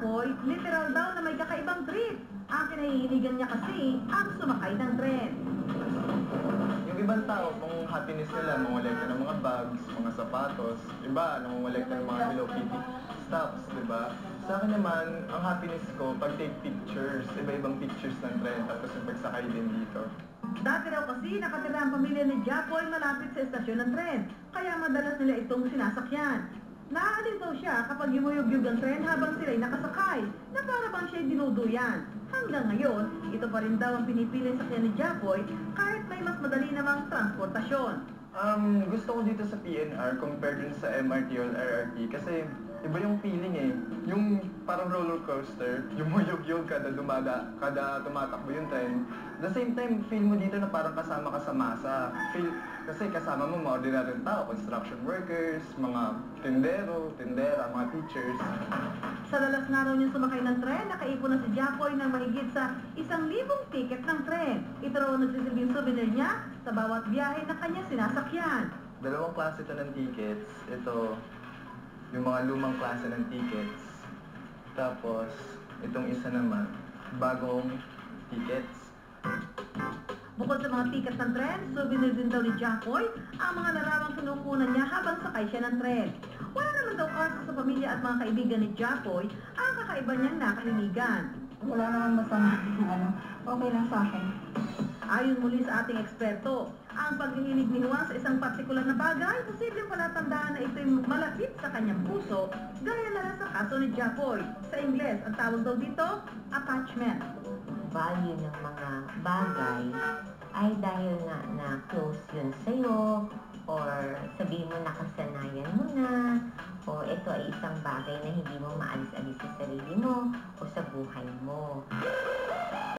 Japoy, literal daw na may kakaibang trip. Ang kinahihiligan niya kasi ang sumakay ng tren. Yung ibang tao, kung happiness nila, mangolekta ng mga bags, mga sapatos, iba, nangongolekta ng mga Hello Kitty stuffs, di ba? Sa akin naman, ang happiness ko, pag take pictures, iba-ibang pictures ng tren, tapos yung pagsakay din dito. Dati raw kasi nakatira ang pamilya ni Japoy malapit sa estasyon ng tren, kaya madalas nila itong sinasakyan. Naaalin daw siya kapag yumuyog-yug ang tren habang sila'y nakasakay, na para bang siya'y dinuduyan. Hanggang ngayon, ito pa rin daw ang pinipiling sakyan ni Japoy kahit may mas madali namang transportasyon. Gusto ko dito sa PNR compared dun sa MRT or LRT kasi iba yung feeling eh. Yung parang roller coaster, yumuyog-yug kada tumatakbo yung tren. At the same time, feel mo dito na parang kasama ka sa masa. Kasi kasama mo mga ordinaryong tao, construction workers, mga tindero, tindera, mga teachers. Sa dalas na raw niyang sumakay ng tren, nakaipon na si Japoy ng mahigit sa 1,000 ticket ng tren. Ito raw ang nagsisilbing souvenir niya sa bawat biyahe na kanya sinasakyan. Dalawang klase ito ng tickets. Ito, yung mga lumang klase ng tickets. Tapos, itong isa naman, bagong tickets. Bukod sa mga ticket ng tren, souvenir din daw ni Japoy ang mga larawang kinukunan niya habang sakay siya ng tren. Wala naman daw kaso sa pamilya at mga kaibigan ni Japoy ang kakaiba niyang nakahiligan. Wala naman masama. Okay lang sa akin. Ayon muli sa ating eksperto, ang paghihilig ni Juan sa isang partikular na bagay, posibleng palatandaan na ito'y malapit sa kanyang puso, gaya na lang sa kaso ni Japoy. Sa Ingles, ang tawag daw dito, attachment. Value ng mga bagay ay dahil nga na close yun sa'yo, or sabihin mo nakasanayan mo na, o ito ay isang bagay na hindi mo maalis